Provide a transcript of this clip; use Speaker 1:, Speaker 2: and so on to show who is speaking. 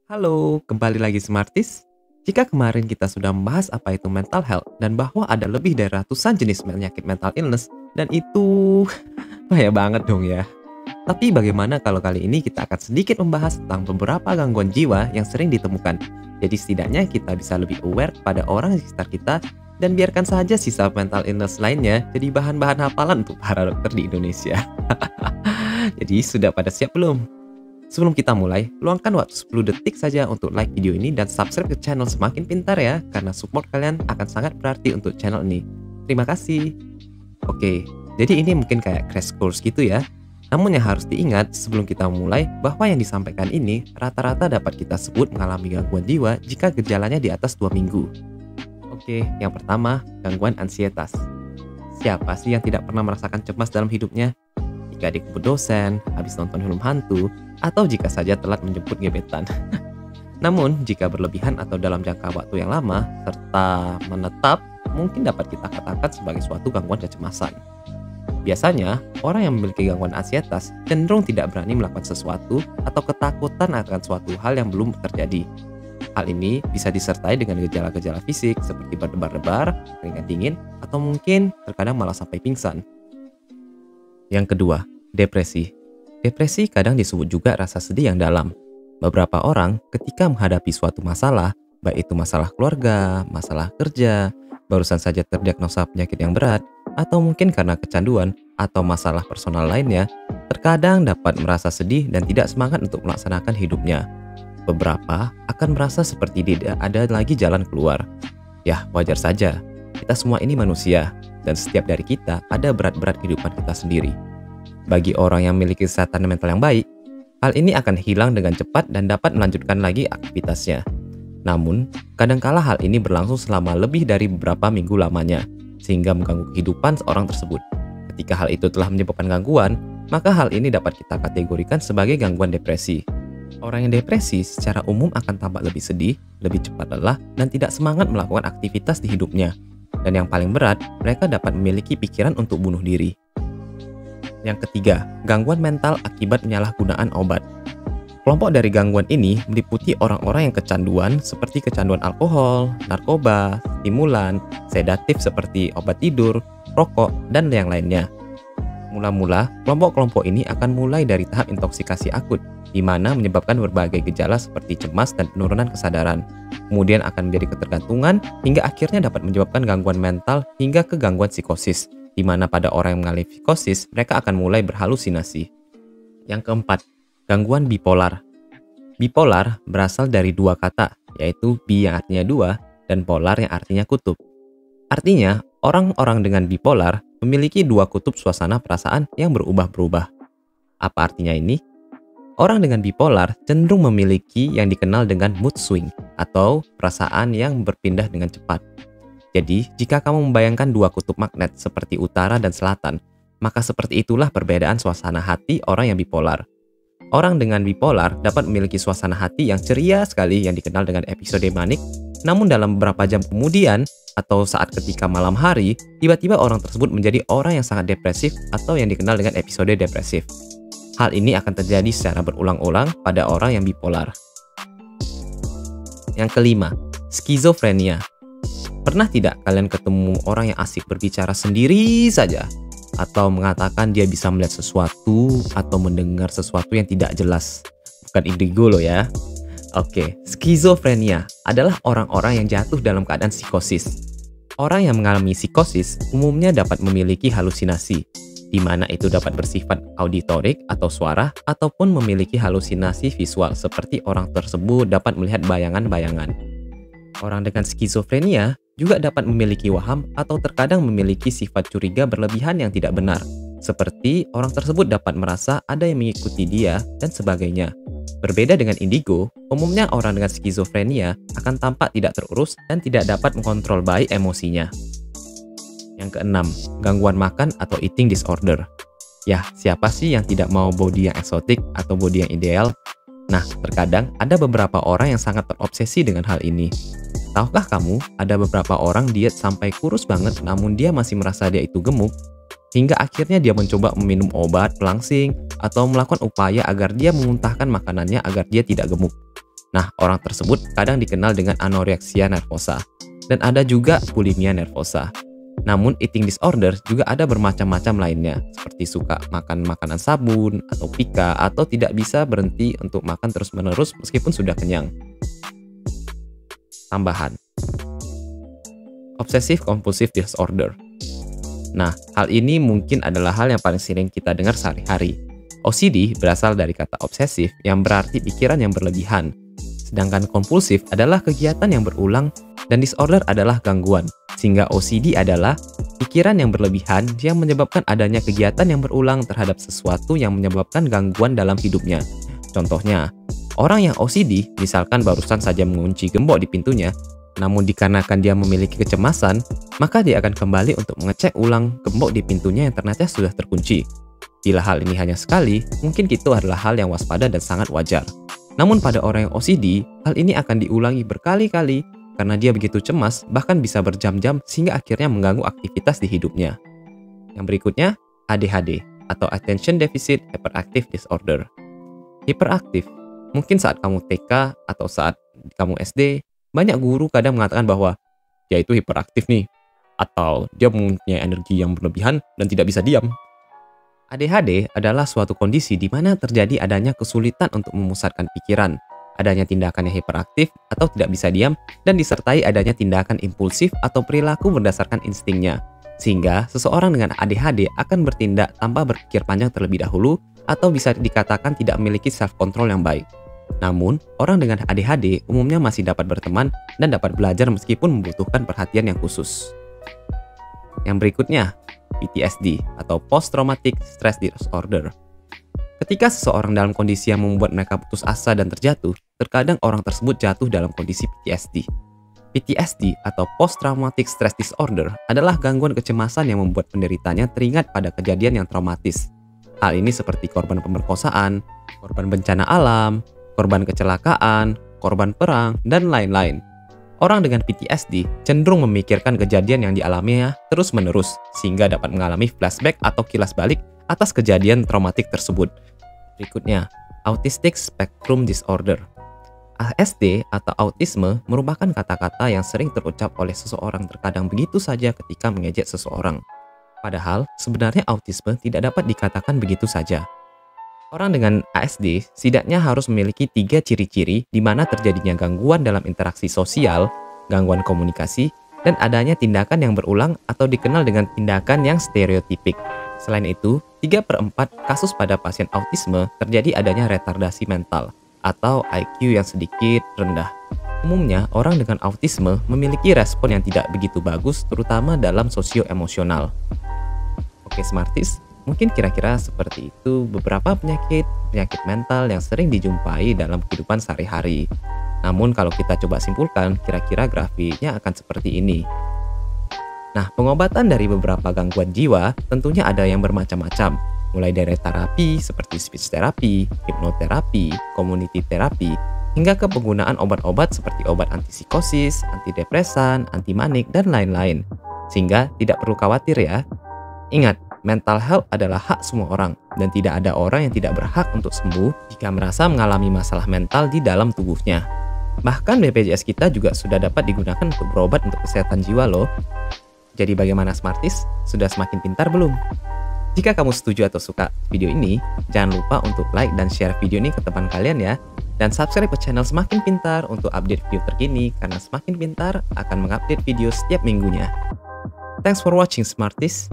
Speaker 1: Halo, kembali lagi Smarties. Jika kemarin kita sudah membahas apa itu mental health dan bahwa ada lebih dari ratusan jenis penyakit mental illness dan itu bahaya banget dong ya. Tapi bagaimana kalau kali ini kita akan sedikit membahas tentang beberapa gangguan jiwa yang sering ditemukan. Jadi setidaknya kita bisa lebih aware pada orang di sekitar kita dan biarkan saja sisa mental illness lainnya jadi bahan-bahan hafalan untuk para dokter di Indonesia. Jadi sudah pada siap belum? Sebelum kita mulai, luangkan waktu 10 detik saja untuk like video ini dan subscribe ke channel Semakin Pintar ya, karena support kalian akan sangat berarti untuk channel ini. Terima kasih. Oke, jadi ini mungkin kayak crash course gitu ya. Namun yang harus diingat sebelum kita mulai bahwa yang disampaikan ini rata-rata dapat kita sebut mengalami gangguan jiwa jika gejalanya di atas 2 minggu. Oke, yang pertama, gangguan ansietas. Siapa sih yang tidak pernah merasakan cemas dalam hidupnya? Jika dikebut dosen, habis nonton film hantu, atau jika saja telat menjemput gebetan. Namun, jika berlebihan atau dalam jangka waktu yang lama, serta menetap, mungkin dapat kita katakan sebagai suatu gangguan kecemasan. Biasanya, orang yang memiliki gangguan ansietas cenderung tidak berani melakukan sesuatu atau ketakutan akan suatu hal yang belum terjadi. Hal ini bisa disertai dengan gejala-gejala fisik seperti berdebar-debar, keringat dingin, atau mungkin terkadang malah sampai pingsan. Yang kedua, depresi. Depresi kadang disebut juga rasa sedih yang dalam. Beberapa orang ketika menghadapi suatu masalah, baik itu masalah keluarga, masalah kerja, barusan saja terdiagnosa penyakit yang berat, atau mungkin karena kecanduan atau masalah personal lainnya, terkadang dapat merasa sedih dan tidak semangat untuk melaksanakan hidupnya. Beberapa akan merasa seperti tidak ada lagi jalan keluar. Ya, wajar saja. Kita semua ini manusia, dan setiap dari kita ada berat-berat kehidupan kita sendiri. Bagi orang yang memiliki kesehatan mental yang baik, hal ini akan hilang dengan cepat dan dapat melanjutkan lagi aktivitasnya. Namun, kadangkala hal ini berlangsung selama lebih dari beberapa minggu lamanya, sehingga mengganggu kehidupan seorang tersebut. Ketika hal itu telah menyebabkan gangguan, maka hal ini dapat kita kategorikan sebagai gangguan depresi. Orang yang depresi secara umum akan tampak lebih sedih, lebih cepat lelah, dan tidak semangat melakukan aktivitas di hidupnya. Dan yang paling berat, mereka dapat memiliki pikiran untuk bunuh diri. Yang ketiga, gangguan mental akibat penyalahgunaan obat. Kelompok dari gangguan ini meliputi orang-orang yang kecanduan seperti kecanduan alkohol, narkoba, stimulan, sedatif seperti obat tidur, rokok, dan yang lainnya. Mula-mula, kelompok-kelompok ini akan mulai dari tahap intoksikasi akut, di mana menyebabkan berbagai gejala seperti cemas dan penurunan kesadaran. Kemudian akan menjadi ketergantungan hingga akhirnya dapat menyebabkan gangguan mental hingga ke gangguan psikosis, di mana pada orang yang mengalami psikosis, mereka akan mulai berhalusinasi. Yang keempat, gangguan bipolar. Bipolar berasal dari dua kata, yaitu bi yang artinya dua dan polar yang artinya kutub. Artinya, orang-orang dengan bipolar memiliki dua kutub suasana perasaan yang berubah-berubah. Apa artinya ini? Orang dengan bipolar cenderung memiliki yang dikenal dengan mood swing atau perasaan yang berpindah dengan cepat. Jadi, jika kamu membayangkan dua kutub magnet seperti utara dan selatan, maka seperti itulah perbedaan suasana hati orang yang bipolar. Orang dengan bipolar dapat memiliki suasana hati yang ceria sekali yang dikenal dengan episode manik, namun dalam beberapa jam kemudian atau saat ketika malam hari, tiba-tiba orang tersebut menjadi orang yang sangat depresif atau yang dikenal dengan episode depresif. Hal ini akan terjadi secara berulang-ulang pada orang yang bipolar. Yang kelima, skizofrenia. Pernah tidak kalian ketemu orang yang asik berbicara sendiri saja? Atau mengatakan dia bisa melihat sesuatu atau mendengar sesuatu yang tidak jelas? Bukan indigo loh ya. Oke, skizofrenia adalah orang-orang yang jatuh dalam keadaan psikosis. Orang yang mengalami psikosis umumnya dapat memiliki halusinasi, di mana itu dapat bersifat auditorik atau suara, ataupun memiliki halusinasi visual seperti orang tersebut dapat melihat bayangan-bayangan. Orang dengan skizofrenia juga dapat memiliki waham atau terkadang memiliki sifat curiga berlebihan yang tidak benar, seperti orang tersebut dapat merasa ada yang mengikuti dia dan sebagainya. Berbeda dengan indigo, umumnya orang dengan skizofrenia akan tampak tidak terurus dan tidak dapat mengontrol baik emosinya. Yang keenam, gangguan makan atau eating disorder. Ya, siapa sih yang tidak mau body yang eksotik atau body yang ideal? Nah, terkadang ada beberapa orang yang sangat terobsesi dengan hal ini. Tahukah kamu, ada beberapa orang diet sampai kurus banget namun dia masih merasa dia itu gemuk? hingga akhirnya dia mencoba meminum obat pelangsing atau melakukan upaya agar dia memuntahkan makanannya agar dia tidak gemuk. Nah, orang tersebut kadang dikenal dengan anoreksia nervosa. Dan ada juga bulimia nervosa. Namun eating disorder juga ada bermacam-macam lainnya, seperti suka makan makanan sabun, atau pika, atau tidak bisa berhenti untuk makan terus-menerus meskipun sudah kenyang. Tambahan. Obsessive compulsive disorder. Nah, hal ini mungkin adalah hal yang paling sering kita dengar sehari-hari. OCD berasal dari kata obsesif yang berarti pikiran yang berlebihan. Sedangkan kompulsif adalah kegiatan yang berulang dan disorder adalah gangguan. Sehingga OCD adalah pikiran yang berlebihan yang menyebabkan adanya kegiatan yang berulang terhadap sesuatu yang menyebabkan gangguan dalam hidupnya. Contohnya, orang yang OCD misalkan barusan saja mengunci gembok di pintunya, namun dikarenakan dia memiliki kecemasan, maka dia akan kembali untuk mengecek ulang gembok di pintunya yang ternyata sudah terkunci. Bila hal ini hanya sekali, mungkin itu adalah hal yang waspada dan sangat wajar. Namun pada orang yang OCD, hal ini akan diulangi berkali-kali karena dia begitu cemas, bahkan bisa berjam-jam sehingga akhirnya mengganggu aktivitas di hidupnya. Yang berikutnya, ADHD atau Attention Deficit Hyperactive Disorder. Hiperaktif, mungkin saat kamu TK atau saat kamu SD, banyak guru kadang mengatakan bahwa dia itu hiperaktif nih, atau dia mempunyai energi yang berlebihan dan tidak bisa diam. ADHD adalah suatu kondisi di mana terjadi adanya kesulitan untuk memusatkan pikiran, adanya tindakan yang hiperaktif atau tidak bisa diam, dan disertai adanya tindakan impulsif atau perilaku berdasarkan instingnya. Sehingga seseorang dengan ADHD akan bertindak tanpa berpikir panjang terlebih dahulu atau bisa dikatakan tidak memiliki self-control yang baik. Namun, orang dengan ADHD umumnya masih dapat berteman dan dapat belajar meskipun membutuhkan perhatian yang khusus. Yang berikutnya, PTSD atau Post Traumatic Stress Disorder. Ketika seseorang dalam kondisi yang membuat mereka putus asa dan terjatuh, terkadang orang tersebut jatuh dalam kondisi PTSD. PTSD atau Post Traumatic Stress Disorder adalah gangguan kecemasan yang membuat penderitanya teringat pada kejadian yang traumatis. Hal ini seperti korban pemerkosaan, korban bencana alam, korban kecelakaan, korban perang, dan lain-lain. Orang dengan PTSD cenderung memikirkan kejadian yang dialaminya terus-menerus, sehingga dapat mengalami flashback atau kilas balik atas kejadian traumatik tersebut. Berikutnya, Autistic Spectrum Disorder. ASD atau autisme merupakan kata-kata yang sering terucap oleh seseorang terkadang begitu saja ketika mengejek seseorang. Padahal, sebenarnya autisme tidak dapat dikatakan begitu saja. Orang dengan ASD setidaknya harus memiliki 3 ciri-ciri di mana terjadinya gangguan dalam interaksi sosial, gangguan komunikasi, dan adanya tindakan yang berulang atau dikenal dengan tindakan yang stereotipik. Selain itu, 3/4 kasus pada pasien autisme terjadi adanya retardasi mental atau IQ yang sedikit rendah. Umumnya, orang dengan autisme memiliki respon yang tidak begitu bagus, terutama dalam sosio-emosional. Oke, Smarties, mungkin kira-kira seperti itu beberapa penyakit mental yang sering dijumpai dalam kehidupan sehari-hari. Namun kalau kita coba simpulkan, kira-kira grafiknya akan seperti ini. Nah, pengobatan dari beberapa gangguan jiwa tentunya ada yang bermacam-macam, mulai dari terapi seperti speech therapy, hipnoterapi, community therapy, hingga ke penggunaan obat-obat seperti obat antipsikosis, antidepresan, antimanik, dan lain-lain. Sehingga tidak perlu khawatir ya. Ingat, mental health adalah hak semua orang, dan tidak ada orang yang tidak berhak untuk sembuh jika merasa mengalami masalah mental di dalam tubuhnya. Bahkan BPJS kita juga sudah dapat digunakan untuk berobat untuk kesehatan jiwa loh. Jadi bagaimana Smarties? Sudah semakin pintar belum? Jika kamu setuju atau suka video ini, jangan lupa untuk like dan share video ini ke teman kalian ya. Dan subscribe ke channel Semakin Pintar untuk update video terkini, karena Semakin Pintar akan mengupdate video setiap minggunya. Thanks for watching Smarties.